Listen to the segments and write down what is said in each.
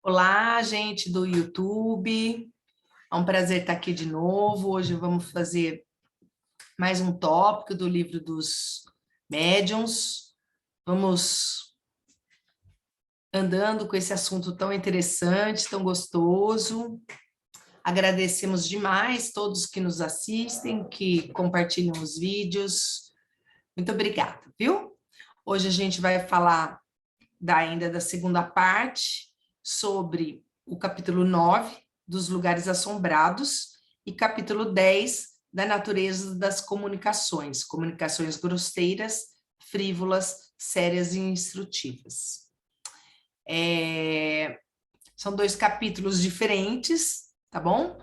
Olá, gente do YouTube. É um prazer estar aqui de novo. Hoje vamos fazer mais um tópico do livro dos médiuns. Vamos andando com esse assunto tão interessante, tão gostoso. Agradecemos demais todos que nos assistem, que compartilham os vídeos. Muito obrigada, viu? Hoje a gente vai falar ainda da segunda parte, sobre o capítulo 9 dos lugares assombrados, e capítulo 10 da natureza das comunicações, comunicações grosseiras, frívolas, sérias e instrutivas. São dois capítulos diferentes, tá bom?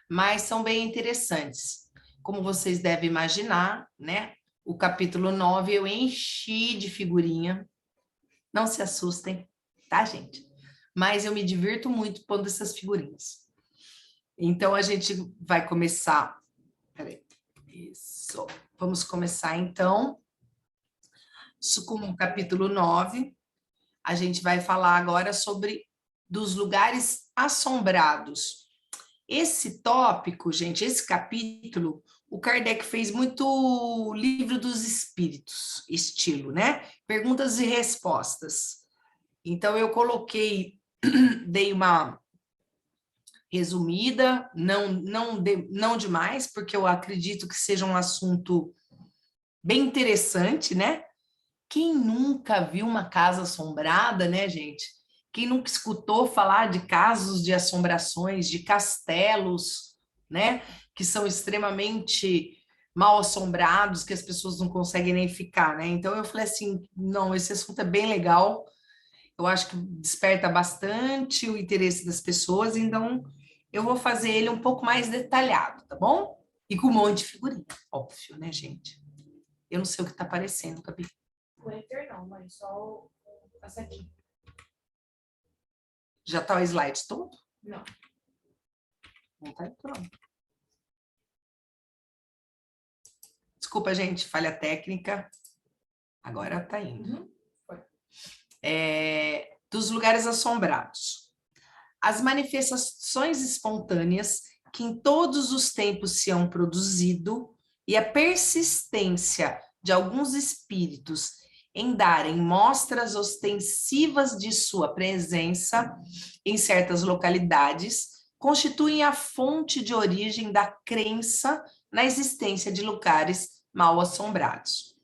Mas são bem interessantes. Como vocês devem imaginar, né? O capítulo 9 eu enchi de figurinha. Não se assustem, tá, gente? Mas eu me divirto muito pondo essas figurinhas. Então, a gente vai começar... Peraí. Isso. Vamos começar, então, com o capítulo 9. A gente vai falar agora sobre dos lugares assombrados. Esse tópico, gente, esse capítulo, o Kardec fez muito livro dos espíritos, estilo, né? Perguntas e respostas. Então, eu coloquei, dei uma resumida, não demais, porque eu acredito que seja um assunto bem interessante, né? Quem nunca viu uma casa assombrada, né, gente? Quem nunca escutou falar de casos de assombrações, de castelos, né? Que são extremamente mal assombrados, que as pessoas não conseguem nem ficar, né? Então eu falei assim, não, esse assunto é bem legal, eu acho que desperta bastante o interesse das pessoas, então eu vou fazer ele um pouco mais detalhado, tá bom? E com um monte de figurinha, óbvio, né, gente? Eu não sei o que tá aparecendo, Gabi. O enter não, mas só a setinha. Já tá o slide todo? Não. Não tá pronto. Desculpa, gente, falha técnica. Agora tá indo. Foi. Dos lugares assombrados. As manifestações espontâneas que em todos os tempos se hão produzido e a persistência de alguns espíritos em darem mostras ostensivas de sua presença em certas localidades constituem a fonte de origem da crença na existência de lugares mal assombrados.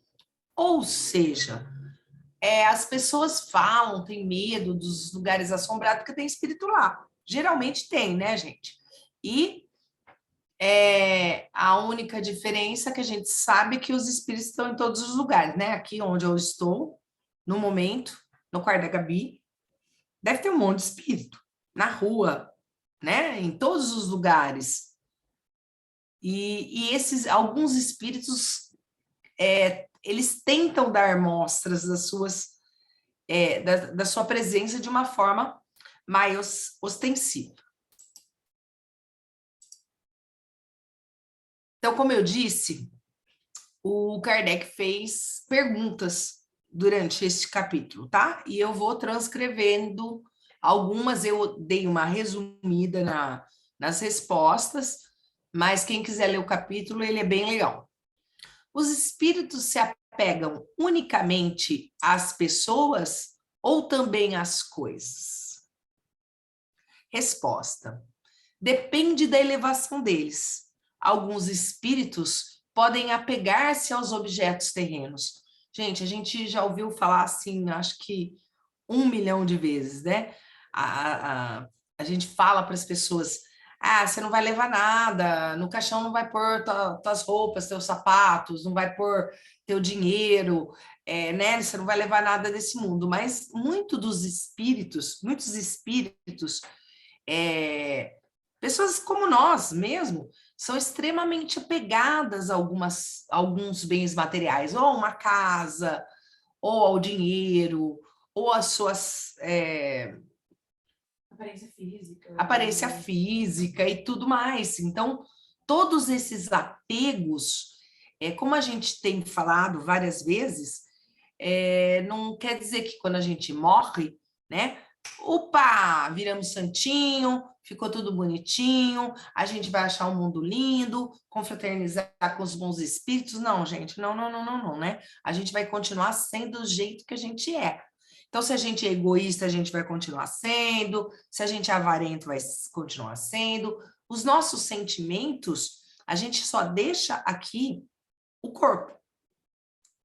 Ou seja, as pessoas falam, têm medo dos lugares assombrados porque tem espírito lá. Geralmente tem, né, gente? E a única diferença é que a gente sabe que os espíritos estão em todos os lugares, né? Aqui onde eu estou, no momento, no quarto da Gabi, deve ter um monte de espírito. Na rua, né? Em todos os lugares. E esses, alguns espíritos, eles tentam dar mostras das suas da sua presença de uma forma mais ostensiva. Então, como eu disse, o Kardec fez perguntas durante este capítulo, tá? E eu vou transcrevendo algumas, eu dei uma resumida nas respostas, mas quem quiser ler o capítulo, ele é bem legal. Os espíritos se apegam unicamente às pessoas ou também às coisas? Resposta: depende da elevação deles. Alguns espíritos podem apegar-se aos objetos terrenos. Gente, a gente já ouviu falar assim, acho que 1 milhão de vezes, né? A gente fala para as pessoas: você não vai levar nada, no caixão não vai pôr tuas roupas, teus sapatos, não vai pôr teu dinheiro, né? Você não vai levar nada desse mundo. Mas muitos espíritos, pessoas como nós mesmo, são extremamente apegadas a alguns bens materiais, ou a uma casa, ou ao dinheiro, ou às suas aparência física e tudo mais. Então, todos esses apegos, como a gente tem falado várias vezes, não quer dizer que quando a gente morre, né, opa, viramos santinho, ficou tudo bonitinho, a gente vai achar um mundo lindo, confraternizar com os bons espíritos. Não, gente, não, não, não, não, não, né? A gente vai continuar sendo do jeito que a gente é. Então, se a gente é egoísta, a gente vai continuar sendo, se a gente é avarento, vai continuar sendo. Os nossos sentimentos, a gente só deixa aqui o corpo.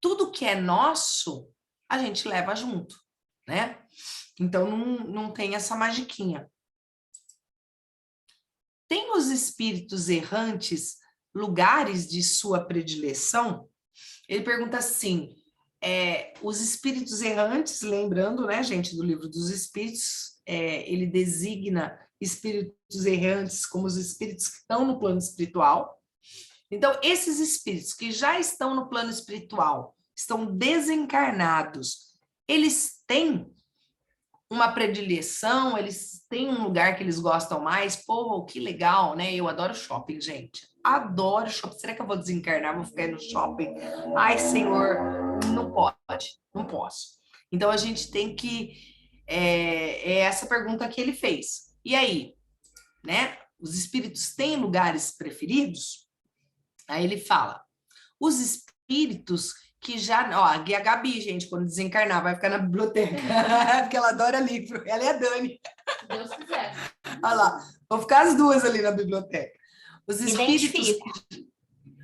Tudo que é nosso, a gente leva junto, né? Então, não tem essa magiquinha. Tem os espíritos errantes lugares de sua predileção? Ele pergunta assim, os espíritos errantes, lembrando, né, gente, do livro dos espíritos, ele designa espíritos errantes como os espíritos que estão no plano espiritual. Então, esses espíritos que já estão no plano espiritual, estão desencarnados, eles têm uma predileção, eles têm um lugar que eles gostam mais. Pô, que legal, né? Eu adoro shopping, gente. Adoro shopping. Será que eu vou desencarnar? Vou ficar aí no shopping? Ai, Senhor, não pode, não posso. Então a gente tem que. É essa pergunta que ele fez. E aí, né? Os espíritos têm lugares preferidos? Aí ele fala: os espíritos que já. Ó, a Gabi, gente, quando desencarnar, vai ficar na biblioteca, porque ela adora livro. Ela é a Dani. Se Deus quiser. Olha lá, vão ficar as duas ali na biblioteca. Os espíritos. Identifico.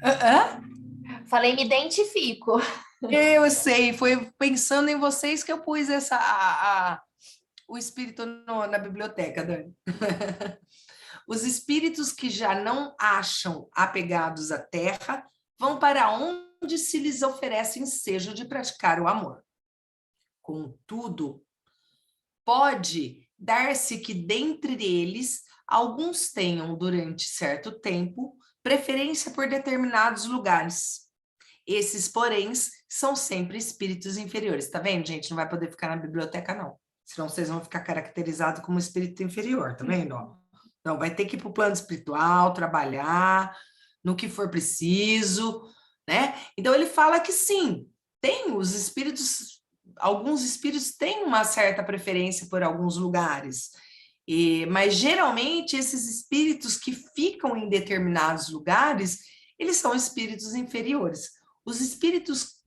Hã? Falei, me identifico. Eu sei, foi pensando em vocês que eu pus o espírito na biblioteca, Dani. Os espíritos que já não acham apegados à terra vão para onde se lhes oferece ensejo de praticar o amor. Contudo, pode dar-se que dentre eles alguns tenham, durante certo tempo, preferência por determinados lugares. Esses, porém, são sempre espíritos inferiores. Tá vendo, gente? Não vai poder ficar na biblioteca, não. Senão vocês vão ficar caracterizados como espírito inferior, tá vendo? Ó? Então, vai ter que ir para o plano espiritual, trabalhar no que for preciso, né? Então, ele fala que sim, tem os espíritos, alguns espíritos têm uma certa preferência por alguns lugares, mas geralmente esses espíritos que ficam em determinados lugares, eles são espíritos inferiores. Os espíritos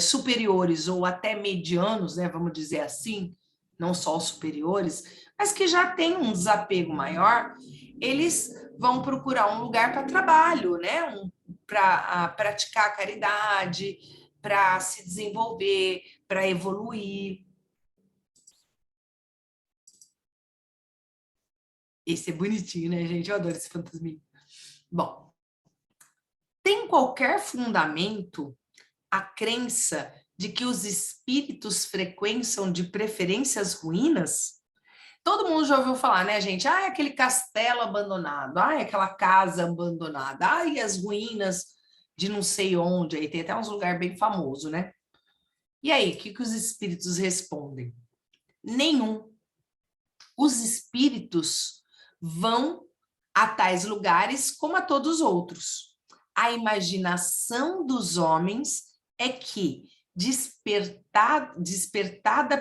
superiores ou até medianos, né, vamos dizer assim, não só os superiores, mas que já têm um desapego maior, eles vão procurar um lugar para trabalho, né, para praticar a caridade, para se desenvolver, para evoluir. Esse é bonitinho, né, gente? Eu adoro esse fantasminha. Bom, tem qualquer fundamento a crença de que os espíritos frequentam de preferências ruínas? Todo mundo já ouviu falar, né, gente? Ah, aquele castelo abandonado, ah, aquela casa abandonada, ah, e as ruínas de não sei onde, aí tem até uns lugares bem famosos, né? E aí, o que os espíritos respondem? Nenhum. Os espíritos vão a tais lugares como a todos os outros. A imaginação dos homens é que, despertada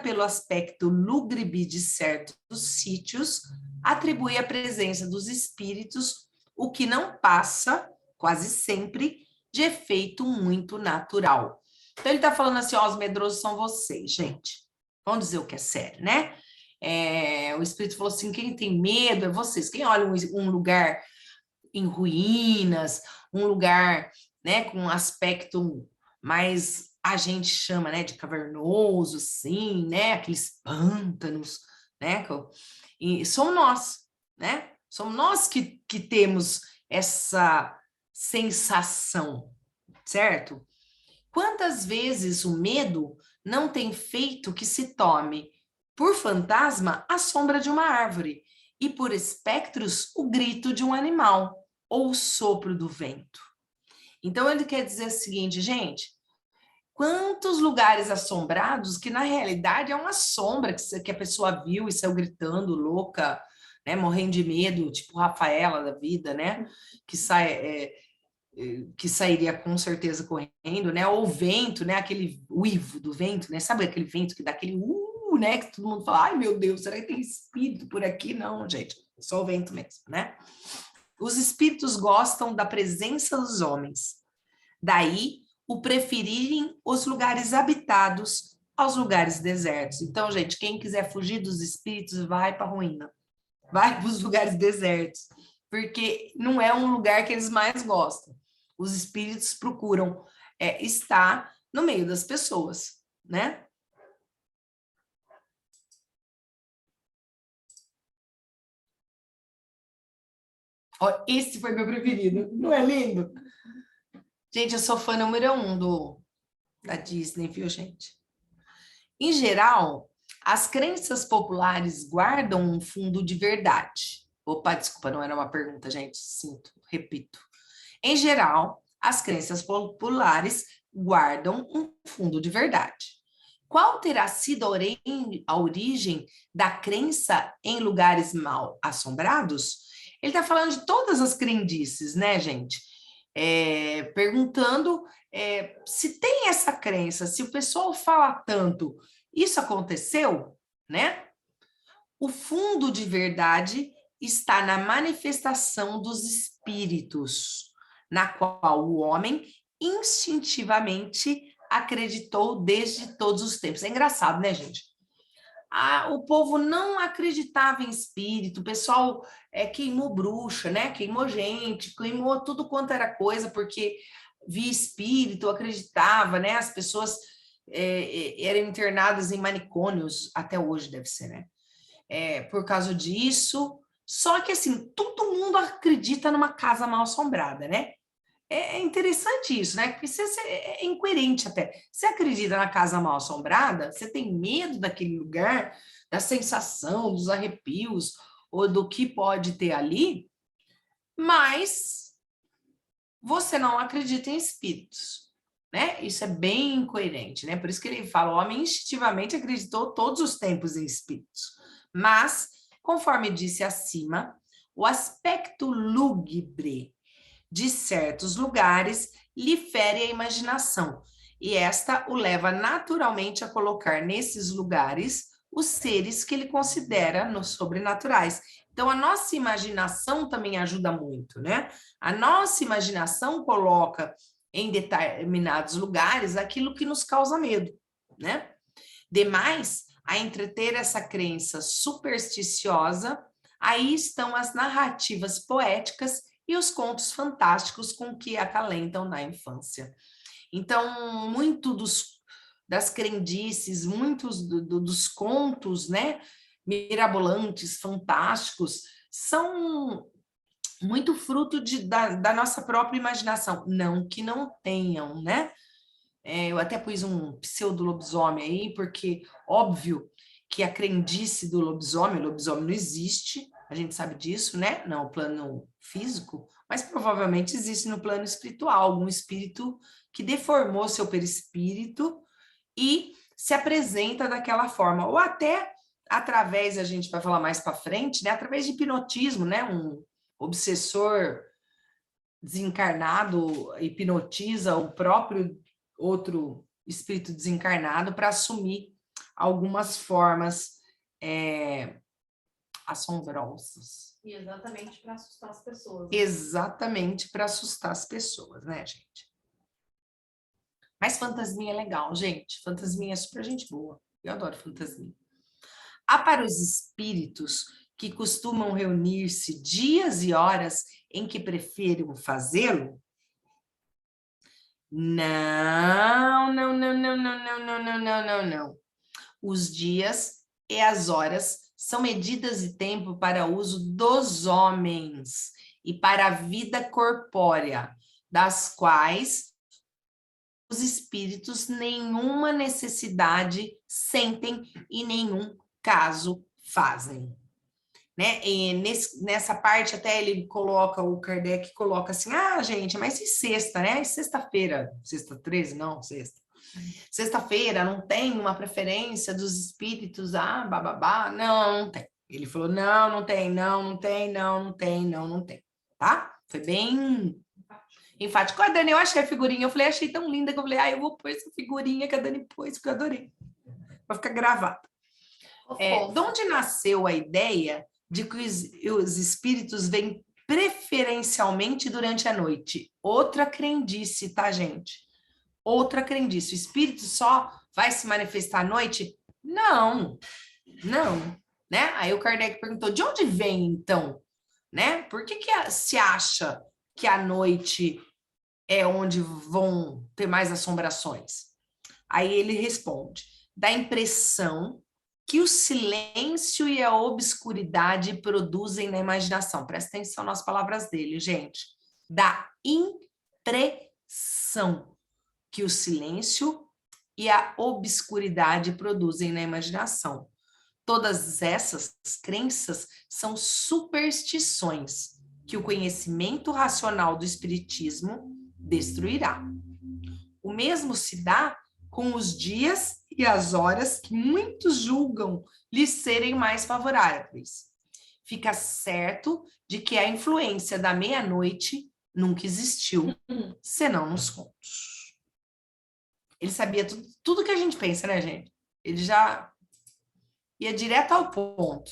pelo aspecto lúgubre de certos sítios, atribui a presença dos espíritos, o que não passa, quase sempre, de efeito muito natural. Então, ele está falando assim, ó, os medrosos são vocês, gente. Vamos dizer o que é sério, né? O espírito falou assim, quem tem medo é vocês. Quem olha um lugar em ruínas, um lugar, né, com um aspecto mais, a gente chama, né, de cavernoso, assim, né, aqueles pântanos, né, e somos nós, né, somos nós que temos essa sensação, certo? Quantas vezes o medo não tem feito que se tome por fantasma a sombra de uma árvore e por espectros o grito de um animal ou o sopro do vento? Então ele quer dizer o seguinte, gente, quantos lugares assombrados que na realidade é uma sombra que a pessoa viu e saiu gritando, louca, né, morrendo de medo, tipo Rafaela da vida, né, que sairia com certeza correndo, né, ou o vento, né, aquele uivo do vento, né, sabe aquele vento que dá aquele né? Que todo mundo fala, ai meu Deus, será que tem espírito por aqui? Não, gente, só o vento mesmo, né? Os espíritos gostam da presença dos homens. Daí, o preferirem os lugares habitados aos lugares desertos. Então, gente, quem quiser fugir dos espíritos, vai para a ruína. Vai para os lugares desertos. Porque não é um lugar que eles mais gostam. Os espíritos procuram estar no meio das pessoas, né? Ó, esse foi meu preferido. Não é lindo? Gente, eu sou fã número 1 da Disney, viu, gente? Em geral, as crenças populares guardam um fundo de verdade. Opa, desculpa, não era uma pergunta, gente. Sinto, repito. Em geral, as crenças populares guardam um fundo de verdade. Qual terá sido a origem da crença em lugares mal assombrados? Ele está falando de todas as crendices, né, gente? Perguntando se tem essa crença, se o pessoal fala tanto, isso aconteceu, né? O fundo de verdade está na manifestação dos espíritos, na qual o homem instintivamente acreditou desde todos os tempos. É engraçado, né, gente? O povo não acreditava em espírito, o pessoal queimou bruxa, né? Queimou gente, queimou tudo quanto era coisa, porque via espírito, acreditava, né? As pessoas eram internadas em manicômios, até hoje deve ser, né? Por causa disso. Só que, assim, todo mundo acredita numa casa mal assombrada, né? É interessante isso, né? Porque você é incoerente até. Você acredita na casa mal assombrada, você tem medo daquele lugar, da sensação, dos arrepios, ou do que pode ter ali, mas você não acredita em espíritos, né? Isso é bem incoerente, né? Por isso que ele fala, o homem instintivamente acreditou todos os tempos em espíritos. Mas, conforme disse acima, o aspecto lúgubre de certos lugares lhe fere a imaginação, e esta o leva naturalmente a colocar nesses lugares os seres que ele considera nos sobrenaturais. Então, a nossa imaginação também ajuda muito, né? A nossa imaginação coloca em determinados lugares aquilo que nos causa medo, né? Demais, a entreter essa crença supersticiosa, aí estão as narrativas poéticas e os contos fantásticos com que acalentam na infância. Então, muito das crendices, muitos dos contos, né, mirabolantes, fantásticos, são muito fruto da nossa própria imaginação. Não que não tenham, né? Eu até pus um pseudo-lobisomem aí, porque óbvio que a crendice do lobisomem, o lobisomem não existe, a gente sabe disso, né? Não, o plano físico, mas provavelmente existe no plano espiritual, algum espírito que deformou seu perispírito e se apresenta daquela forma, ou até através, a gente vai falar mais para frente, né? Através de hipnotismo, né? Um obsessor desencarnado hipnotiza o próprio outro espírito desencarnado para assumir algumas formas assombrosas. E exatamente para assustar as pessoas. Exatamente para assustar as pessoas, né, gente? Mas fantasminha é legal, gente. Fantasminha é super gente boa. Eu adoro fantasminha. Há para os espíritos que costumam reunir-se dias e horas em que preferem fazê-lo? Não, não, não, não, não, não, não, não, não, não, não. Os dias e as horas são medidas de tempo para uso dos homens e para a vida corpórea, das quais os espíritos nenhuma necessidade sentem e nenhum caso fazem. Né? E nessa parte até ele coloca, o Kardec coloca assim, gente, mas e sexta, né? E sexta-feira, sexta 13? Não, sexta. Sexta-feira não tem uma preferência dos espíritos, bababá? Não, não tem. Ele falou, não tem, não tem, não tem, não tem, tá? Foi bem enfático. A Dani, eu achei a figurinha, eu falei, achei tão linda que eu falei, eu vou pôr essa figurinha que a Dani pôs, porque eu adorei. Vai ficar gravado. De onde nasceu a ideia de que os espíritos vêm preferencialmente durante a noite? Outra crendice, tá, gente? Outra crendice. O espírito só vai se manifestar à noite? Não, não, né? Aí o Kardec perguntou, de onde vem, então? Né? Por que se acha que à noite é onde vão ter mais assombrações? Aí ele responde, da impressão que o silêncio e a obscuridade produzem na imaginação. Presta atenção nas palavras dele, gente. Da impressão que o silêncio e a obscuridade produzem na imaginação. Todas essas crenças são superstições que o conhecimento racional do espiritismo destruirá. O mesmo se dá com os dias e as horas que muitos julgam lhes serem mais favoráveis. Fica certo de que a influência da meia-noite nunca existiu, senão nos contos. Ele sabia tudo que a gente pensa, né, gente? Ele já ia direto ao ponto.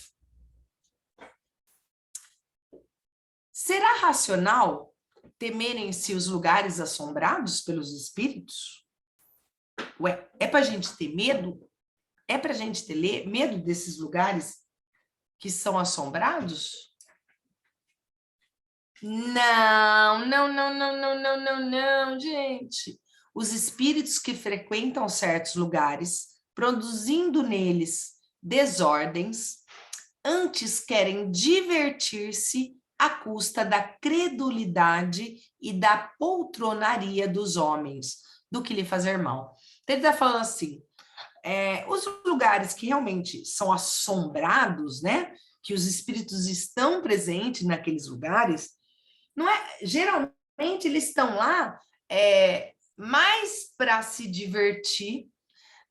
Será racional temerem-se os lugares assombrados pelos espíritos? Ué, é para a gente ter medo? É para a gente ter medo desses lugares que são assombrados? Não, não, não, não, não, não, não, não, gente. Os espíritos que frequentam certos lugares, produzindo neles desordens, antes querem divertir-se à custa da credulidade e da poltronaria dos homens, do que lhe fazer mal. Então, ele está falando assim, os lugares que realmente são assombrados, né, que os espíritos estão presentes naqueles lugares, não é, geralmente eles estão lá mais para se divertir,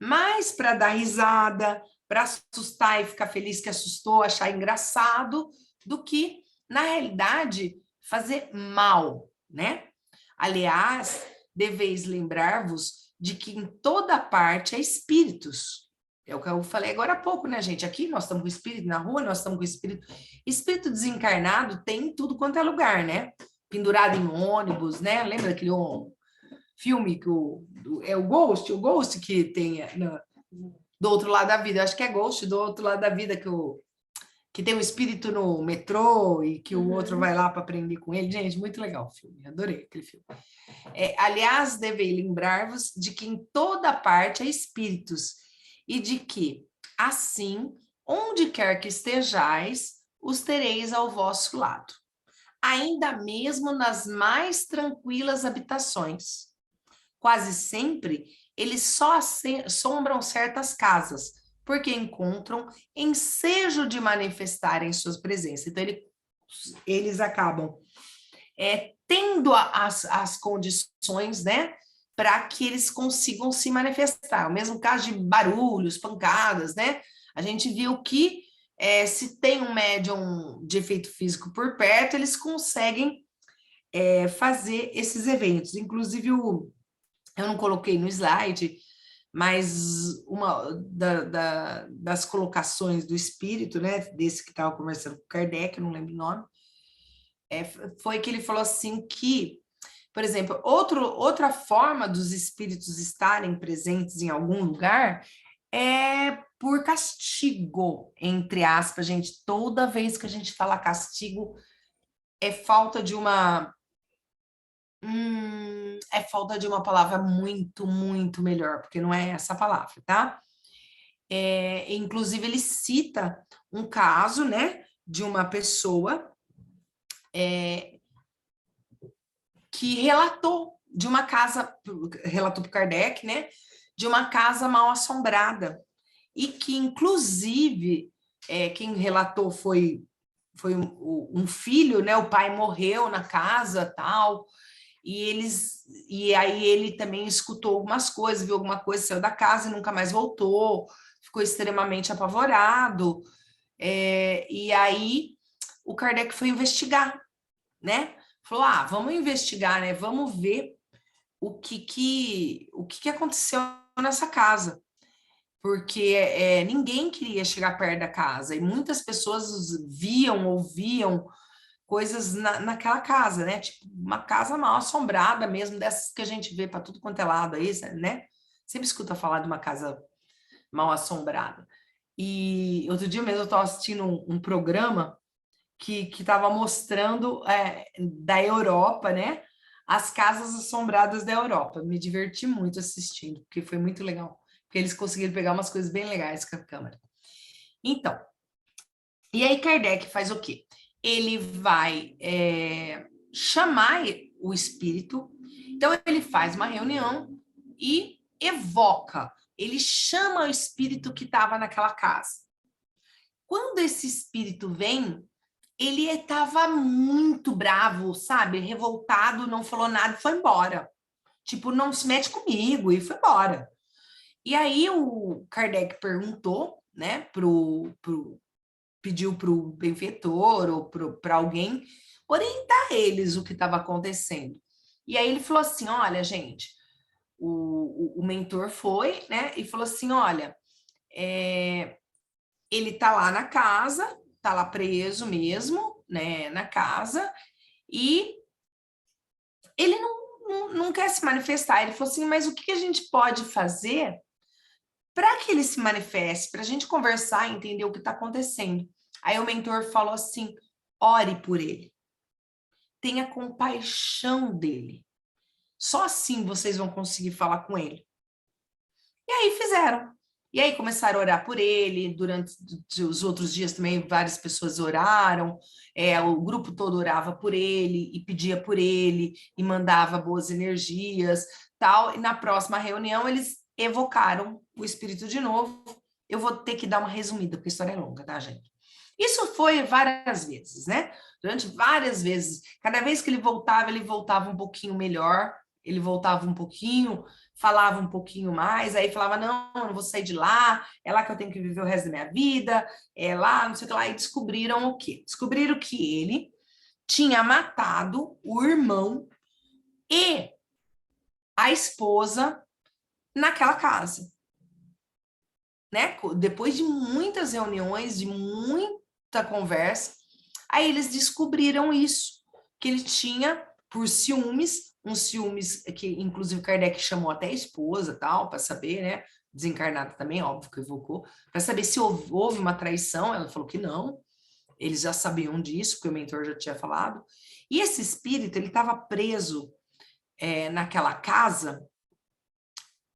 mais para dar risada, para assustar e ficar feliz que assustou, achar engraçado, do que, na realidade, fazer mal, né? Aliás, deveis lembrar-vos de que em toda parte há espíritos. É o que eu falei agora há pouco, né, gente? Aqui nós estamos com espírito, na rua nós estamos com espírito. Espírito desencarnado tem em tudo quanto é lugar, né? Pendurado em ônibus, né? Lembra daquele filme que é o Ghost que tem do outro lado da vida. Eu acho que é Ghost do outro lado da vida que tem um espírito no metrô e que o outro vai lá para aprender com ele. Gente, muito legal o filme. Adorei aquele filme. Aliás, devei lembrar-vos de que em toda parte há espíritos e de que, assim, onde quer que estejais, os tereis ao vosso lado. Ainda mesmo nas mais tranquilas habitações. Quase sempre, eles só assombram certas casas, porque encontram ensejo de manifestarem suas presenças. Então, eles acabam tendo as condições, né, para que eles consigam se manifestar. O mesmo caso de barulhos, pancadas, né? A gente viu que se tem um médium de efeito físico por perto, eles conseguem fazer esses eventos. Inclusive, eu não coloquei no slide, mas uma das colocações do espírito, né, desse que estava conversando com Kardec, eu não lembro o nome, foi que ele falou assim que, por exemplo, outra forma dos espíritos estarem presentes em algum lugar é por castigo, entre aspas, gente. Toda vez que a gente fala castigo, é falta de uma palavra muito, muito melhor, porque não é essa palavra, tá? Inclusive, ele cita um caso, né, de uma pessoa que relatou de uma casa, relatou para Kardec, né, de uma casa mal assombrada, e que, inclusive, quem relatou foi um filho, né, o pai morreu na casa, tal, e aí ele também escutou algumas coisas, viu alguma coisa, saiu da casa e nunca mais voltou, ficou extremamente apavorado, e aí o Kardec foi investigar, né? Falou, vamos investigar, né? Vamos ver o que aconteceu nessa casa. porque ninguém queria chegar perto da casa, e muitas pessoas viam, ouviam coisas naquela casa, né? Tipo, uma casa mal assombrada mesmo, dessas que a gente vê para tudo quanto é lado aí, né? Sempre escuta falar de uma casa mal assombrada. E outro dia mesmo eu estava assistindo um programa que estava mostrando da Europa, né? As casas assombradas da Europa. Me diverti muito assistindo, porque foi muito legal. Porque eles conseguiram pegar umas coisas bem legais com a câmera. Então, e aí Kardec faz o quê? Ele vai chamar o espírito, então ele faz uma reunião e evoca, ele chama o espírito que estava naquela casa. Quando esse espírito vem, ele estava muito bravo, sabe? Revoltado, não falou nada e foi embora. Tipo, não se mete comigo e foi embora. E aí o Kardec perguntou, né, pediu para o benfeitor ou para alguém orientar eles o que estava acontecendo. E aí ele falou assim: olha, gente, o mentor foi, né, e falou assim: olha, ele tá lá na casa, tá lá preso mesmo, né, na casa, e ele não quer se manifestar. Ele falou assim: mas o que a gente pode fazer para que ele se manifeste, para a gente conversar e entender o que está acontecendo? Aí o mentor falou assim: ore por ele, tenha compaixão dele. Só assim vocês vão conseguir falar com ele. E aí fizeram. E aí começaram a orar por ele, durante os outros dias também várias pessoas oraram, o grupo todo orava por ele, e pedia por ele, e mandava boas energias, tal. E na próxima reunião eles evocaram o espírito de novo. Eu vou ter que dar uma resumida, porque a história é longa, tá, gente? Isso foi várias vezes, né? Durante várias vezes. Cada vez que ele voltava um pouquinho melhor, ele voltava um pouquinho, falava um pouquinho mais, aí falava: não, eu não vou sair de lá, é lá que eu tenho que viver o resto da minha vida, é lá, não sei o que lá. E descobriram o quê? Descobriram que ele tinha matado o irmão e a esposa naquela casa, né? Depois de muitas reuniões, de muita conversa, aí eles descobriram isso, que ele tinha, por ciúmes, uns ciúmes que inclusive Kardec chamou até a esposa, tal, para saber, né? Desencarnada também, óbvio que evocou, para saber se houve uma traição. Ela falou que não, eles já sabiam disso, porque o mentor já tinha falado. E esse espírito, ele estava preso naquela casa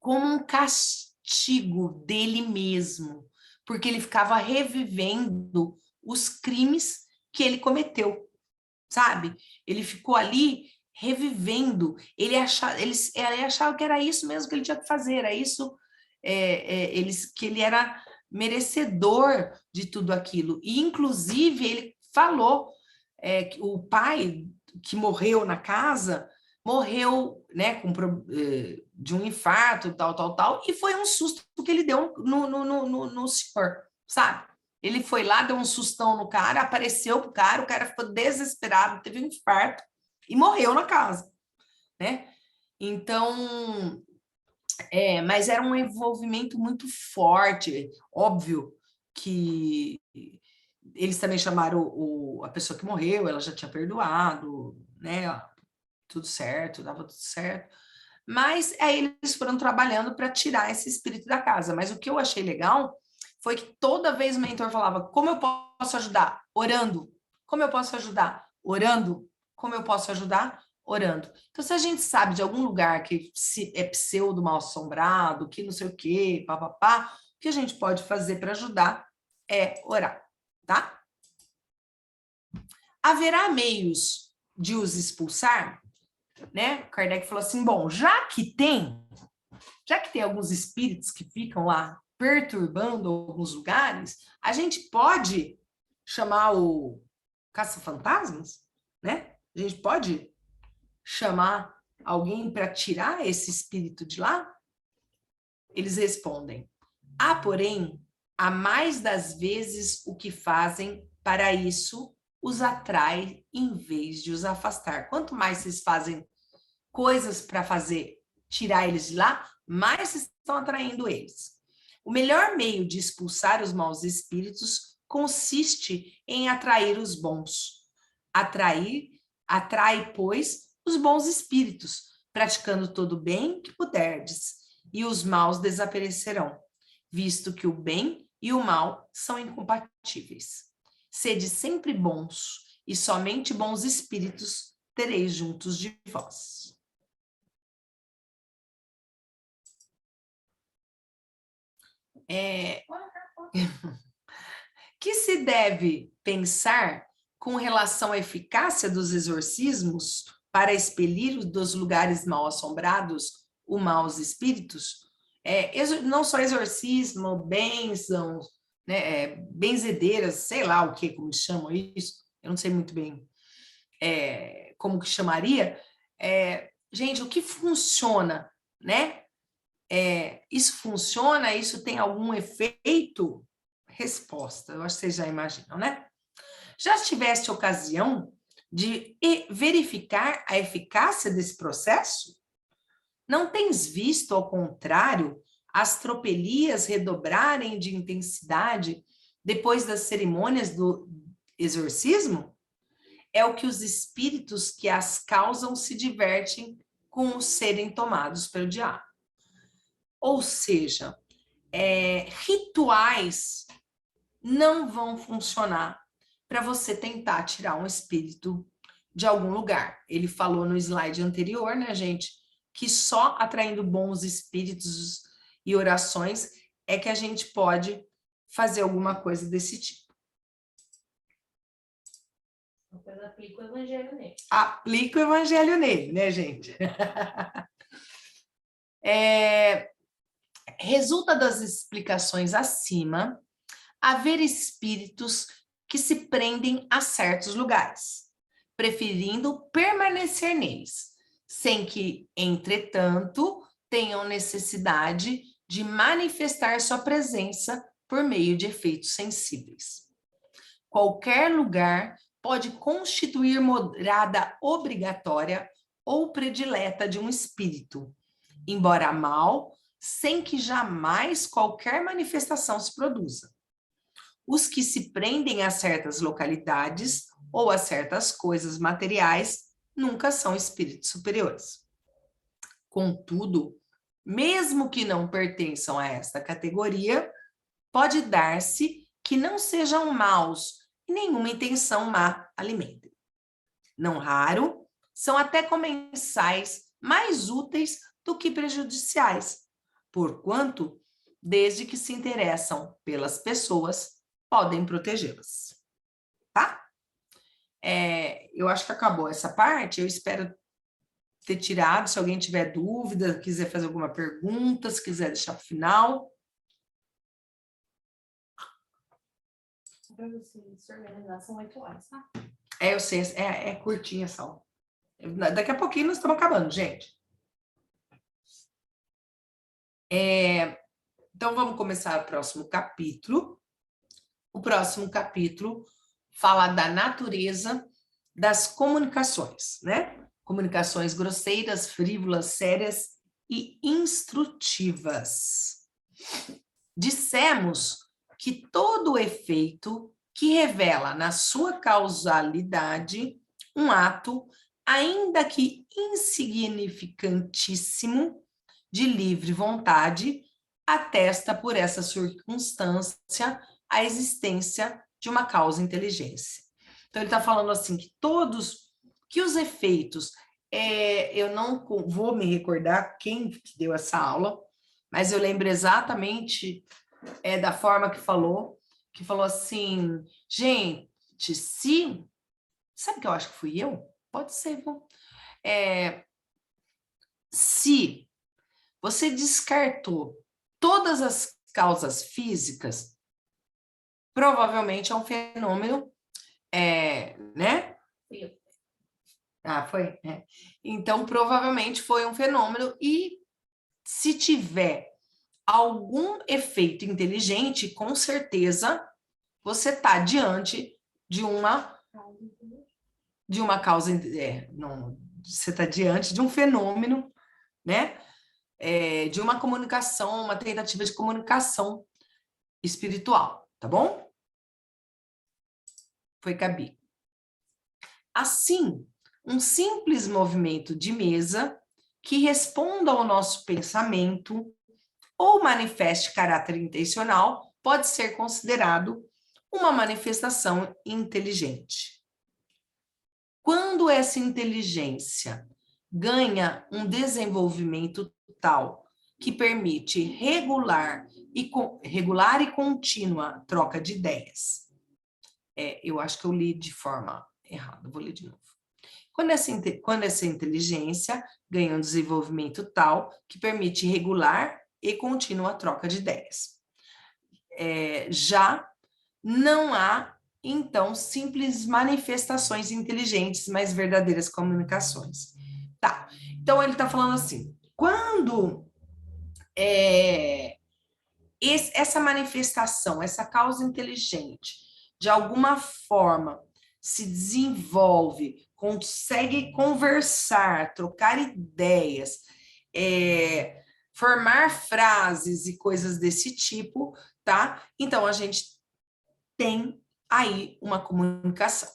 como um castigo dele mesmo, porque ele ficava revivendo os crimes que ele cometeu, sabe? Ele ficou ali revivendo, ele achava que era isso mesmo que ele tinha que fazer, era isso, que ele era merecedor de tudo aquilo. E, inclusive, ele falou que o pai que morreu na casa morreu, né, de um infarto, tal, e foi um susto que ele deu no senhor, sabe? Ele foi lá, deu um sustão no cara, apareceu pro cara, o cara ficou desesperado, teve um infarto e morreu na casa, né? Então, mas era um envolvimento muito forte, óbvio que eles também chamaram a pessoa que morreu, ela já tinha perdoado, né? Tudo certo, dava tudo certo. Mas aí eles foram trabalhando para tirar esse espírito da casa. Mas o que eu achei legal foi que toda vez o mentor falava: como eu posso ajudar? Orando. Como eu posso ajudar? Orando. Como eu posso ajudar? Orando. Então, se a gente sabe de algum lugar que é pseudo mal assombrado, que não sei o quê, papapá, o que a gente pode fazer para ajudar é orar, tá? Haverá meios de os expulsar? Né? Kardec falou assim: bom, já que tem alguns espíritos que ficam lá perturbando alguns lugares, a gente pode chamar o caça-fantasmas, né? A gente pode chamar alguém para tirar esse espírito de lá? Eles respondem: porém, a mais das vezes o que fazem para isso os atrai em vez de os afastar. Quanto mais vocês fazem coisas para fazer tirar eles de lá, mais estão atraindo eles. O melhor meio de expulsar os maus espíritos consiste em atrair os bons. Atrai, pois, os bons espíritos, praticando todo o bem que puderdes, e os maus desaparecerão, visto que o bem e o mal são incompatíveis. Sede sempre bons, e somente bons espíritos tereis juntos de vós. Que se deve pensar com relação à eficácia dos exorcismos para expelir dos lugares mal assombrados os maus espíritos? Não só exorcismo, bênçãos, né, benzedeiras, sei lá o que, como chamam isso, eu não sei muito bem como que chamaria. Gente, o que funciona, né? Isso funciona? Isso tem algum efeito? Resposta, eu acho que vocês já imaginam, né? Já tiveste ocasião de verificar a eficácia desse processo? Não tens visto, ao contrário, as tropelias redobrarem de intensidade depois das cerimônias do exorcismo? É o que os espíritos que as causam se divertem com os serem tomados pelo diabo. Ou seja, rituais não vão funcionar para você tentar tirar um espírito de algum lugar. Ele falou no slide anterior, né, gente, que só atraindo bons espíritos e orações é que a gente pode fazer alguma coisa desse tipo. Depois aplica o evangelho nele. Aplica o evangelho nele, né, gente? Resulta das explicações acima haver espíritos que se prendem a certos lugares, preferindo permanecer neles, sem que, entretanto, tenham necessidade de manifestar sua presença por meio de efeitos sensíveis. Qualquer lugar pode constituir morada obrigatória ou predileta de um espírito, embora mal, sem que jamais qualquer manifestação se produza. Os que se prendem a certas localidades ou a certas coisas materiais nunca são espíritos superiores. Contudo, mesmo que não pertençam a esta categoria, pode dar-se que não sejam maus e nenhuma intenção má alimentem. Não raro, são até comensais mais úteis do que prejudiciais, porquanto, desde que se interessam pelas pessoas, podem protegê-las, tá? Eu acho que acabou essa parte, eu espero ter tirado, se alguém tiver dúvida, quiser fazer alguma pergunta, se quiser deixar para o final. Para você se organizar, são 8 horas, tá? Eu sei, é curtinha só. Daqui a pouquinho nós estamos acabando, gente. Então, vamos começar o próximo capítulo. O próximo capítulo fala da natureza das comunicações, né? Comunicações grosseiras, frívolas, sérias e instrutivas. Dissemos que todo efeito que revela na sua causalidade um ato, ainda que insignificantíssimo, de livre vontade, atesta por essa circunstância a existência de uma causa inteligência. Então, ele está falando assim, que os efeitos, eu não vou me recordar quem deu essa aula, mas eu lembro exatamente da forma que falou assim, gente, sabe o que eu acho que fui eu? Pode ser, viu? Se você descartou todas as causas físicas, provavelmente é um fenômeno, né? Foi? Então, provavelmente foi um fenômeno, e se tiver algum efeito inteligente, com certeza você está diante de uma causa, você está diante de um fenômeno, né? de uma comunicação, uma tentativa de comunicação espiritual, tá bom? Foi Gabi. Assim, um simples movimento de mesa que responda ao nosso pensamento ou manifeste caráter intencional pode ser considerado uma manifestação inteligente. Quando essa inteligência ganha um desenvolvimento tal que permite regular e contínua troca de ideias. Eu acho que eu li de forma errada, vou ler de novo. Quando essa inteligência ganha um desenvolvimento tal que permite regular e contínua troca de ideias. Já não há, então, simples manifestações inteligentes, mas verdadeiras comunicações. Tá, então ele está falando assim, quando essa manifestação, essa causa inteligente, de alguma forma, se desenvolve, consegue conversar, trocar ideias, formar frases e coisas desse tipo, tá? Então, a gente tem aí uma comunicação.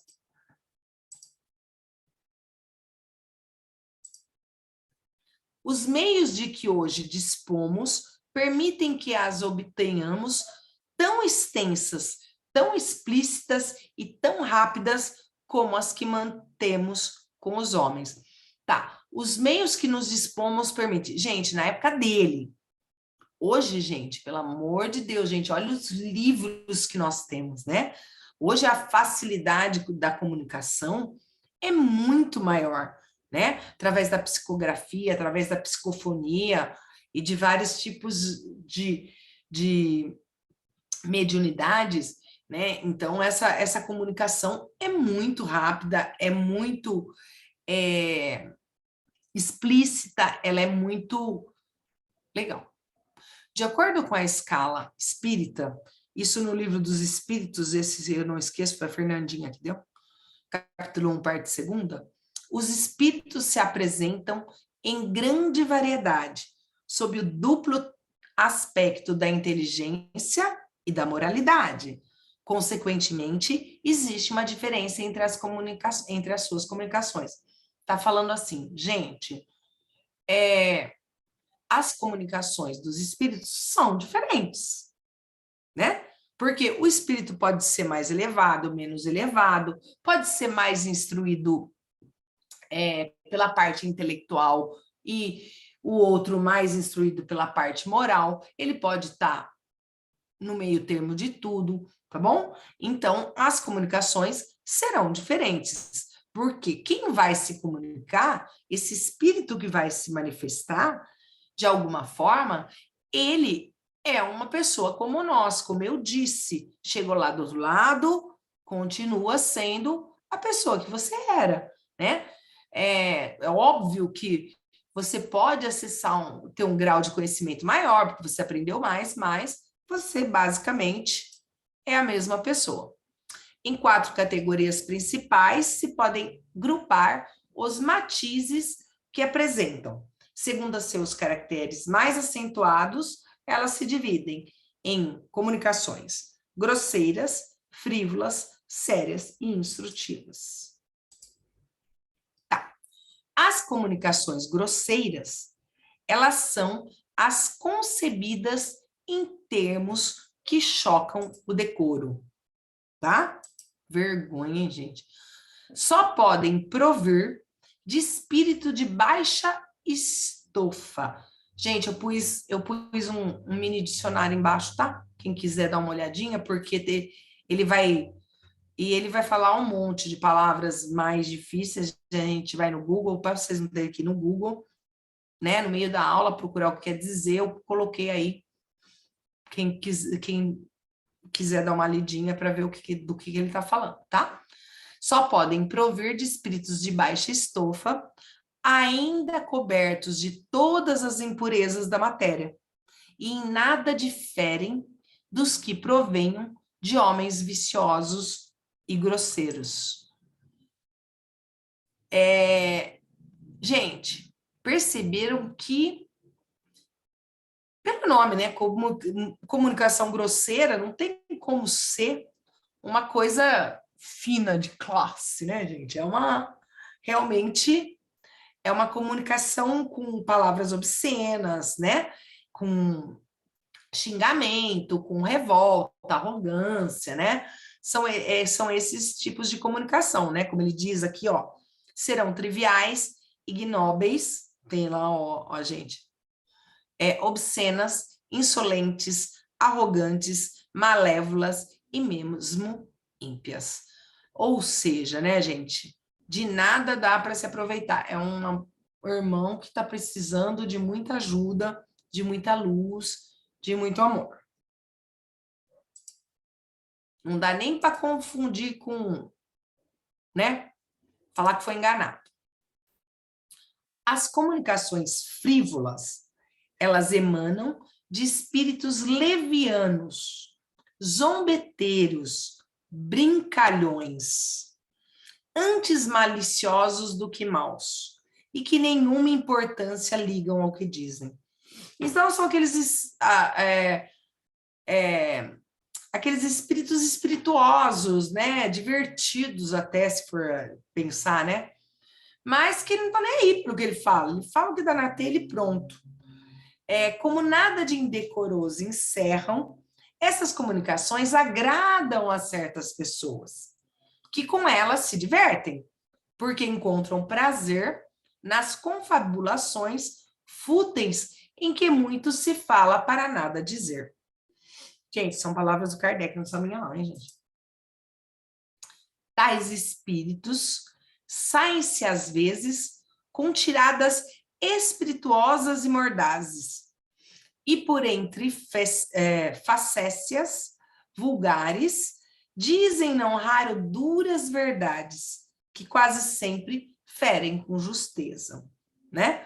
Os meios de que hoje dispomos permitem que as obtenhamos tão extensas, tão explícitas e tão rápidas como as que mantemos com os homens. Tá, os meios que nos dispomos permitem. Gente, na época dele, hoje, gente, pelo amor de Deus, gente, olha os livros que nós temos, né? Hoje a facilidade da comunicação é muito maior, né? Através da psicografia, através da psicofonia e de vários tipos de mediunidades, né? Então, essa comunicação é muito rápida, é muito explícita, ela é muito legal. De acordo com a escala espírita, isso no livro dos Espíritos, esse eu não esqueço, foi a Fernandinha que deu, capítulo 1, parte 2ª, os espíritos se apresentam em grande variedade, sob o duplo aspecto da inteligência e da moralidade. Consequentemente, existe uma diferença entre as suas comunicações. Está falando assim, gente, as comunicações dos espíritos são diferentes, né? Porque o espírito pode ser mais elevado, menos elevado, pode ser mais instruído pela parte intelectual e o outro mais instruído pela parte moral. Ele pode estar no meio termo de tudo, tá bom? Então, as comunicações serão diferentes, porque quem vai se comunicar, esse espírito que vai se manifestar, de alguma forma, ele é uma pessoa como nós, como eu disse, chegou lá do outro lado, continua sendo a pessoa que você era, né? É óbvio que você pode acessar, ter um grau de conhecimento maior, porque você aprendeu mais, mas você basicamente é a mesma pessoa. Em 4 categorias principais se podem grupar os matizes que apresentam. Segundo seus caracteres mais acentuados, elas se dividem em comunicações grosseiras, frívolas, sérias e instrutivas. Tá. As comunicações grosseiras, elas são as concebidas em termos que chocam o decoro, tá? Vergonha, hein, gente? Só podem provir de espírito de baixa estofa. Gente, eu pus um mini dicionário embaixo, tá? Quem quiser dar uma olhadinha, porque ele vai falar um monte de palavras mais difíceis. A gente vai no Google, para vocês não terem aqui no Google, né? No meio da aula, procurar o que quer dizer, eu coloquei aí. Quem quiser dar uma lidinha para ver do que ele está falando, tá? Só podem provir de espíritos de baixa estofa, ainda cobertos de todas as impurezas da matéria, e em nada diferem dos que provenham de homens viciosos e grosseiros. Gente, perceberam que pelo nome, né? Comunicação grosseira não tem como ser uma coisa fina de classe, né, gente? Realmente é uma comunicação com palavras obscenas, né? Com xingamento, com revolta, arrogância, né? São esses tipos de comunicação, né? Como ele diz aqui, ó, serão triviais, ignóbeis, tem lá, ó gente, obscenas, insolentes, arrogantes, malévolas e mesmo ímpias. Ou seja, né, gente, de nada dá para se aproveitar. É um irmão que está precisando de muita ajuda, de muita luz, de muito amor. Não dá nem para confundir com, né? Falar que foi enganado. As comunicações frívolas, elas emanam de espíritos levianos, zombeteiros, brincalhões, antes maliciosos do que maus, e que nenhuma importância ligam ao que dizem. Então, são aqueles espíritos espirituosos, né? Divertidos até, se for pensar, né? Mas que não tá nem aí pro que ele fala. Ele fala o que dá na telha e pronto. Como nada de indecoroso encerram, essas comunicações agradam a certas pessoas, que com elas se divertem, porque encontram prazer nas confabulações fúteis em que muito se fala para nada dizer. Gente, são palavras do Kardec, não são minhas não, hein, gente? Tais espíritos saem-se às vezes com tiradas espirituosas e mordazes, e por entre facécias vulgares, dizem não raro duras verdades, que quase sempre ferem com justeza, né?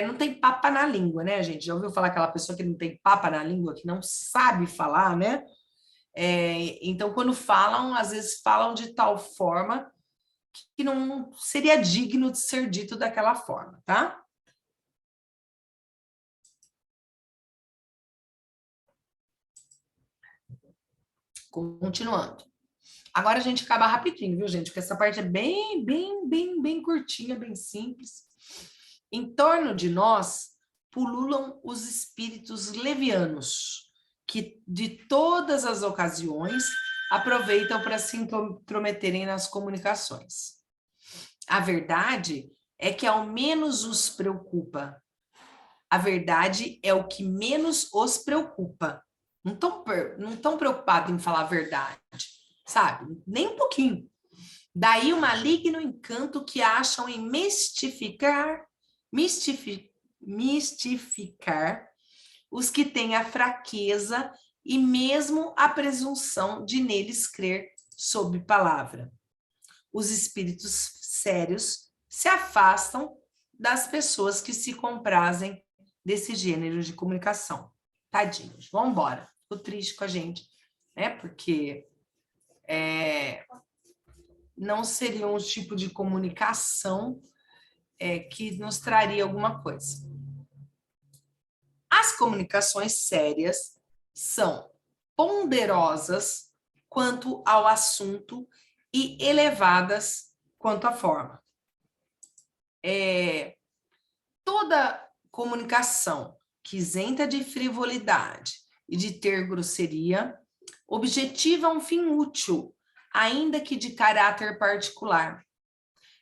Não tem papa na língua, né, gente? Já ouviu falar aquela pessoa que não tem papa na língua, que não sabe falar, né? Então, quando falam, às vezes falam de tal forma que não seria digno de ser dito daquela forma, tá? Continuando. Agora a gente acaba rapidinho, viu, gente? Porque essa parte é bem curtinha, bem simples. Em torno de nós pululam os espíritos levianos, que de todas as ocasiões aproveitam para se intrometerem nas comunicações. A verdade é que ao menos os preocupa. A verdade é o que menos os preocupa. Não estão preocupados em falar a verdade, sabe? Nem um pouquinho. Daí o maligno encanto que acham em mistificar os que têm a fraqueza e mesmo a presunção de neles crer sob palavra. Os espíritos sérios se afastam das pessoas que se comprazem desse gênero de comunicação. Tadinhos, vamos embora. Fico triste com a gente, né? Porque não seria um tipo de comunicação que nos traria alguma coisa. As comunicações sérias são ponderosas quanto ao assunto e elevadas quanto à forma. Toda comunicação que isenta de frivolidade e de ter grosseria objetiva um fim útil, ainda que de caráter particular.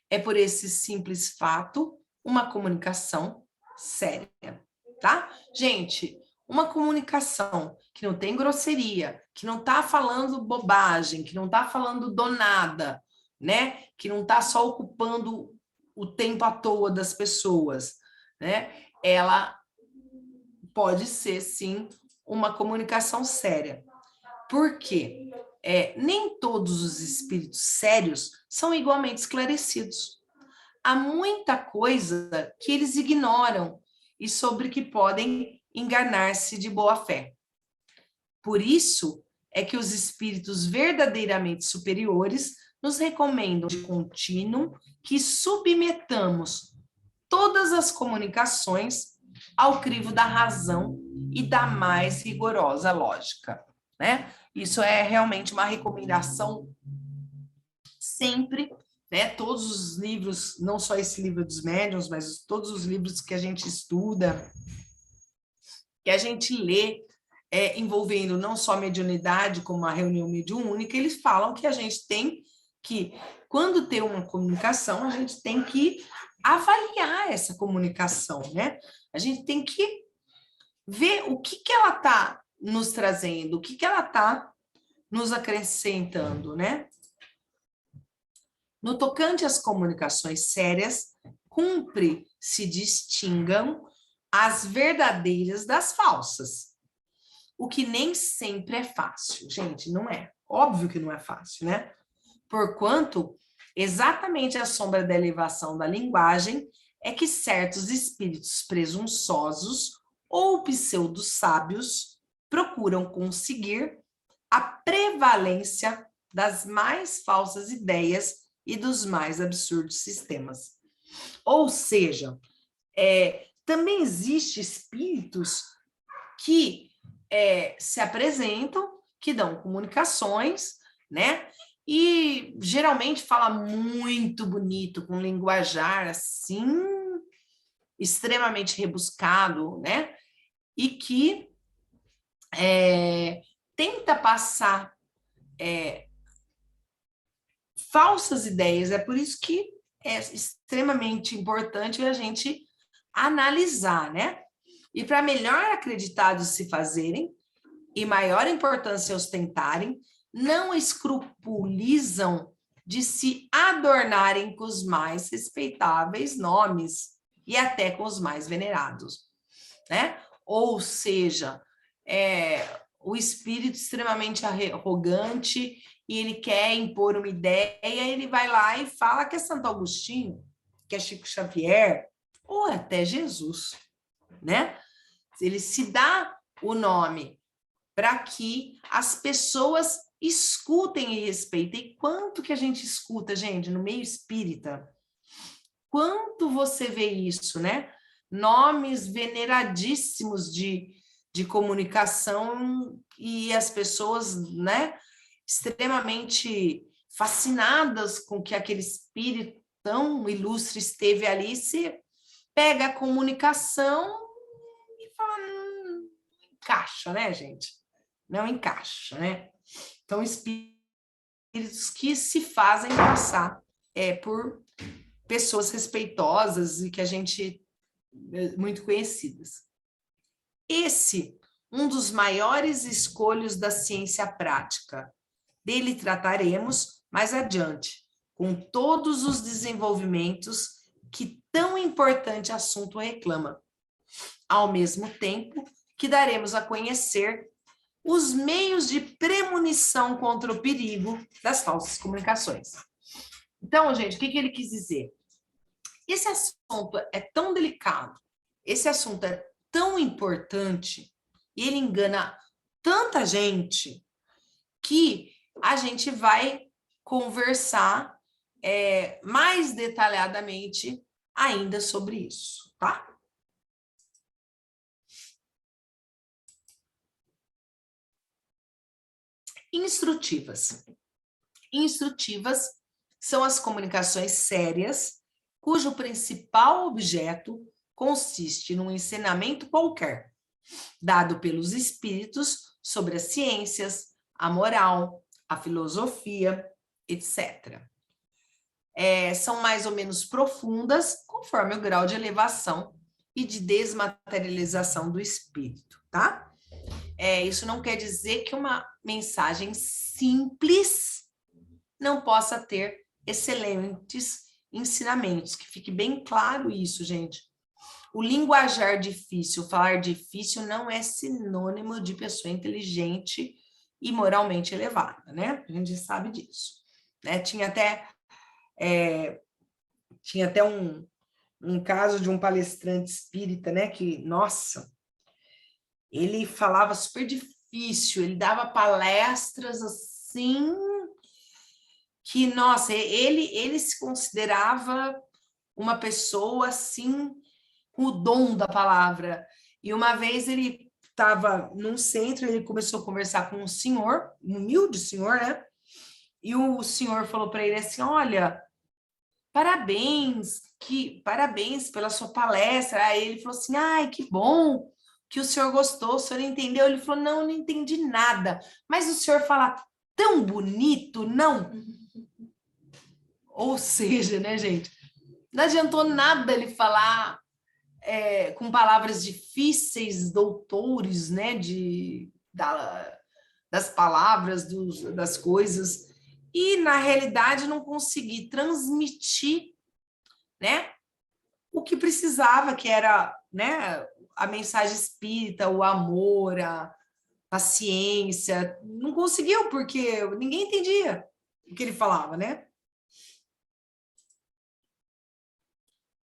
É por esse simples fato uma comunicação séria, tá? Gente, uma comunicação que não tem grosseria, que não tá falando bobagem, que não tá falando do nada, né? Que não tá só ocupando o tempo à toa das pessoas, né? Ela pode ser, sim, uma comunicação séria. Por quê? Nem todos os espíritos sérios são igualmente esclarecidos. Há muita coisa que eles ignoram e sobre que podem enganar-se de boa fé. Por isso é que os espíritos verdadeiramente superiores nos recomendam de contínuo que submetamos todas as comunicações ao crivo da razão e da mais rigorosa lógica, né? Isso é realmente uma recomendação sempre, né? Todos os livros, não só esse livro dos médiuns, mas todos os livros que a gente estuda, que a gente lê, envolvendo não só a mediunidade, como a reunião mediúnica, eles falam que a gente tem que, quando tem uma comunicação, a gente tem que avaliar essa comunicação, né? A gente tem que ver o que ela está nos trazendo, o que ela está nos acrescentando, né? No tocante às comunicações sérias, cumpre se distingam as verdadeiras das falsas, o que nem sempre é fácil. Gente, não é. Óbvio que não é fácil, né? Porquanto, exatamente a sombra da elevação da linguagem é que certos espíritos presunçosos ou pseudo-sábios procuram conseguir a prevalência das mais falsas ideias e dos mais absurdos sistemas. Ou seja, também existem espíritos que se apresentam, que dão comunicações, né? E geralmente fala muito bonito, com linguajar assim, extremamente rebuscado, né? E que tenta passar falsas ideias. É por isso que é extremamente importante a gente analisar, né? E para melhor acreditados se fazerem e maior importância ostentarem, não escrupulizam de se adornarem com os mais respeitáveis nomes e até com os mais venerados, né? Ou seja, o espírito extremamente arrogante e ele quer impor uma ideia, ele vai lá e fala que é Santo Agostinho, que é Chico Xavier, ou até Jesus, né? Ele se dá o nome para que as pessoas escutem e respeitem. E quanto que a gente escuta, gente, no meio espírita? Quanto você vê isso, né? Nomes veneradíssimos de comunicação e as pessoas, né, extremamente fascinadas com que aquele espírito tão ilustre esteve ali, se pega a comunicação e fala, não encaixa, né, gente? Não encaixa, né? Então, espíritos que se fazem passar por pessoas respeitosas e que a gente muito conhecidas. Esse, um dos maiores escolhos da ciência prática. Dele trataremos mais adiante, com todos os desenvolvimentos que tão importante assunto reclama. Ao mesmo tempo que daremos a conhecer os meios de premonição contra o perigo das falsas comunicações. Então, gente, o que ele quis dizer? Esse assunto é tão delicado, esse assunto é tão importante, e ele engana tanta gente, que a gente vai conversar mais detalhadamente ainda sobre isso, tá? Instrutivas. Instrutivas são as comunicações sérias, cujo principal objeto consiste num ensinamento qualquer, dado pelos espíritos sobre as ciências, a moral, a filosofia, etc. São mais ou menos profundas, conforme o grau de elevação e de desmaterialização do espírito, tá? Isso não quer dizer que uma mensagem simples não possa ter excelentes ensinamentos, que fique bem claro isso, gente. O linguajar difícil, falar difícil, não é sinônimo de pessoa inteligente e moralmente elevada, né? A gente sabe disso, né? Tinha até um caso de um palestrante espírita, né? Que, nossa, ele falava super difícil, ele dava palestras assim, que, nossa, ele se considerava uma pessoa assim, com o dom da palavra. E uma vez ele estava num centro, ele começou a conversar com um senhor, um humilde senhor, né? E o senhor falou para ele assim: olha, parabéns pela sua palestra. Aí ele falou assim: ai, que bom que o senhor gostou, o senhor entendeu? Ele falou: não, não entendi nada. Mas o senhor fala tão bonito, não? Ou seja, né, gente? Não adiantou nada ele falar com palavras difíceis, doutores, né, das palavras, das coisas, e na realidade não conseguir transmitir, né, o que precisava, que era, né, a mensagem espírita, o amor, a paciência. Não conseguiu, porque ninguém entendia o que ele falava, né?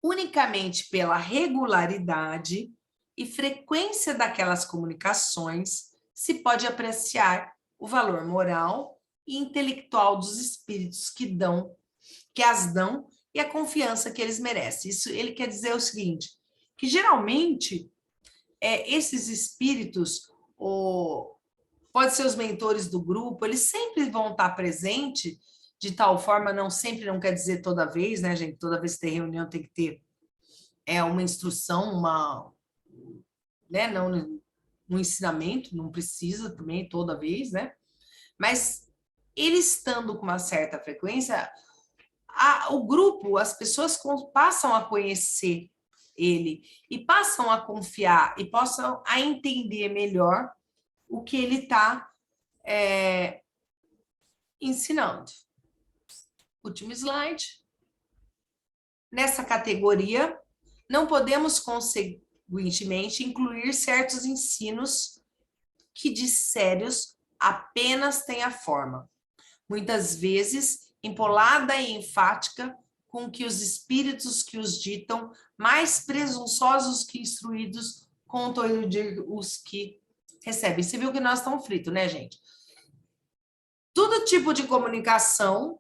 Unicamente pela regularidade e frequência daquelas comunicações se pode apreciar o valor moral e intelectual dos espíritos que as dão e a confiança que eles merecem. Isso ele quer dizer o seguinte, que geralmente esses espíritos, pode ser os mentores do grupo, eles sempre vão estar presentes de tal forma, não sempre, não quer dizer toda vez, né, gente? Toda vez que tem reunião tem que ter uma instrução, né, não um ensinamento, não precisa também toda vez, né? Mas ele estando com uma certa frequência, o grupo, as pessoas passam a conhecer ele e passam a confiar e passam a entender melhor o que ele está ensinando. Último slide. Nessa categoria, não podemos, consequentemente, incluir certos ensinos que de sérios apenas têm a forma, muitas vezes empolada e enfática, com que os espíritos que os ditam, mais presunçosos que instruídos, contam os que recebem. Você viu que nós estamos fritos, né, gente? Todo tipo de comunicação,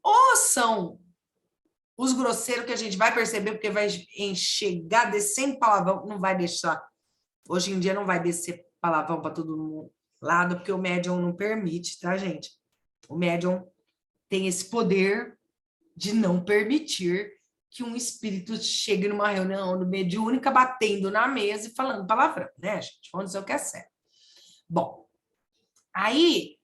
ou são os grosseiros que a gente vai perceber, porque vai chegar descendo palavrão, não vai deixar. Hoje em dia não vai descer palavrão para todo lado, porque o médium não permite, tá, gente? O médium tem esse poder de não permitir que um espírito chegue numa reunião mediúnica batendo na mesa e falando palavrão, né, gente? Vamos dizer o que é certo. Bom, aí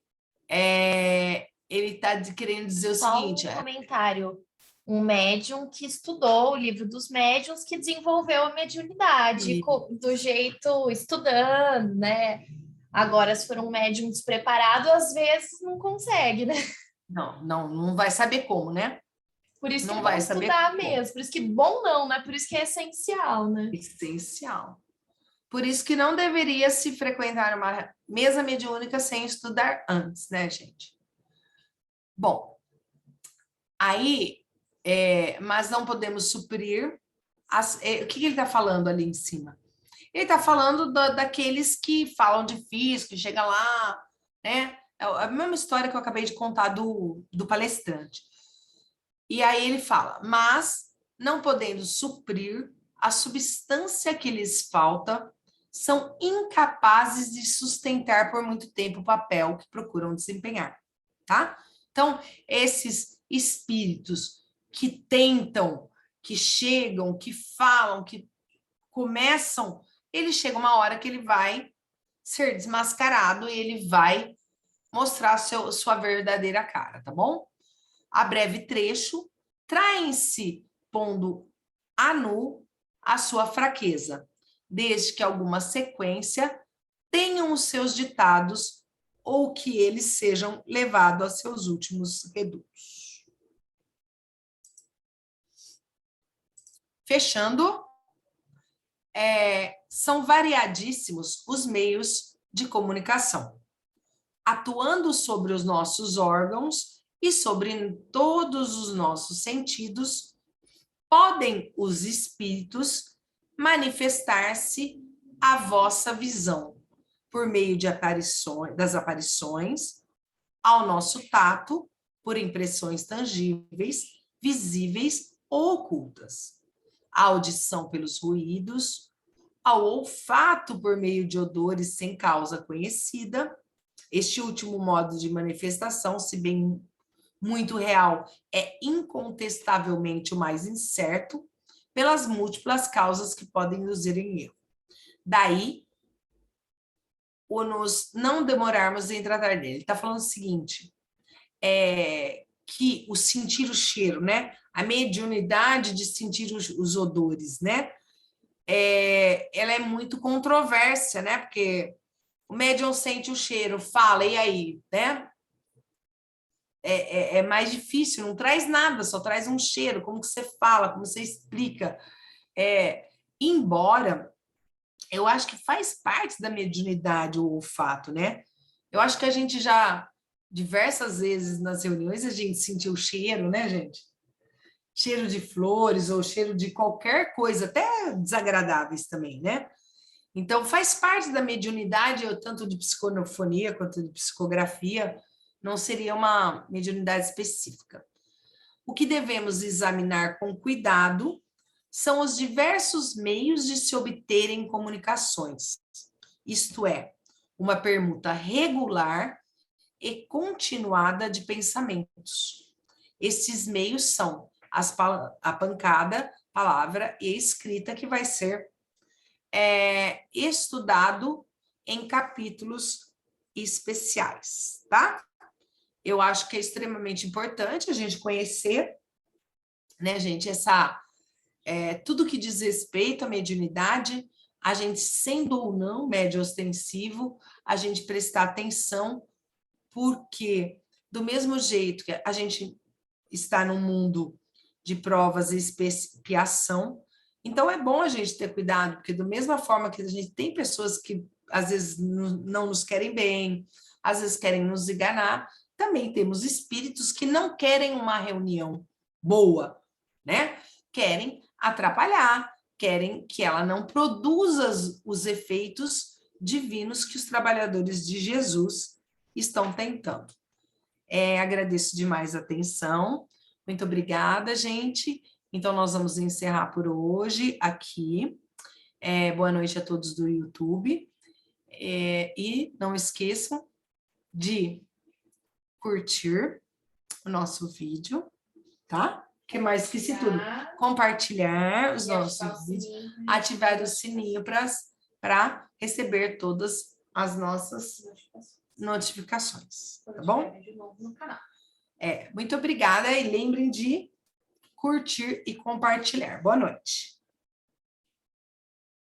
ele está querendo dizer o seguinte... Um comentário. Um médium que estudou o livro dos médiuns, que desenvolveu a mediunidade do jeito estudando, né? Agora, se for um médium despreparado, às vezes não consegue, né? Não vai saber como, né? Por isso não que vai vão saber estudar como. mesmo. Por isso que bom não, né? Por isso que é essencial, né? Essencial. Por isso que não deveria se frequentar uma mesa mediúnica sem estudar antes, né, gente? Bom, aí, mas não podemos suprir... o que ele está falando ali em cima? Ele está falando daqueles que falam difícil, que chega lá, né? É a mesma história que eu acabei de contar do palestrante. E aí ele fala, mas não podendo suprir a substância que lhes falta, são incapazes de sustentar por muito tempo o papel que procuram desempenhar, tá? Então, esses espíritos que tentam, que chegam, que falam, que começam, ele chega uma hora que ele vai ser desmascarado e ele vai mostrar sua verdadeira cara, tá bom? A breve trecho, traem-se pondo a nu a sua fraqueza, desde que alguma sequência tenham os seus ditados ou que eles sejam levados a seus últimos redutos. Fechando, são variadíssimos os meios de comunicação, atuando sobre os nossos órgãos e sobre todos os nossos sentidos, podem os espíritos manifestar-se à vossa visão, por meio das aparições, ao nosso tato, por impressões tangíveis, visíveis ou ocultas, a audição pelos ruídos, ao olfato por meio de odores sem causa conhecida. Este último modo de manifestação, se bem muito real, é incontestavelmente o mais incerto, pelas múltiplas causas que podem induzir em erro. Daí, o nos não demorarmos em tratar dele. Ele está falando o seguinte, que o sentir o cheiro, né? A mediunidade de sentir os odores, né? Ela é muito controversa, né? Porque o médium sente o cheiro, fala, e aí, né? É mais difícil, não traz nada, só traz um cheiro, como que você fala, como você explica. Embora eu acho que faz parte da mediunidade o olfato, né? Eu acho que a gente já, diversas vezes nas reuniões, a gente sentiu o cheiro, né, gente? Cheiro de flores ou cheiro de qualquer coisa, até desagradáveis também, né? Então, faz parte da mediunidade, tanto de psicofonia quanto de psicografia, não seria uma mediunidade específica. O que devemos examinar com cuidado são os diversos meios de se obterem comunicações, isto é, uma permuta regular e continuada de pensamentos. Esses meios são a pancada, palavra e escrita, que vai ser estudado em capítulos especiais, tá? Eu acho que é extremamente importante a gente conhecer, né, gente, tudo que diz respeito à mediunidade, a gente, sendo ou não médio ostensivo, a gente prestar atenção, porque do mesmo jeito que a gente está num mundo de provas e expiação, então é bom a gente ter cuidado, porque da mesma forma que a gente tem pessoas que às vezes não nos querem bem, às vezes querem nos enganar, também temos espíritos que não querem uma reunião boa, né? Querem atrapalhar, querem que ela não produza os efeitos divinos que os trabalhadores de Jesus estão tentando. Agradeço demais a atenção. Muito obrigada, gente. Então, nós vamos encerrar por hoje aqui. Boa noite a todos do YouTube. E não esqueçam de curtir o nosso vídeo, tá? Que mais esqueci tudo? Compartilhar os nossos vídeos, ativar o sininho para receber todas as nossas notificações, tá bom? Muito obrigada e lembrem de curtir e compartilhar. Boa noite.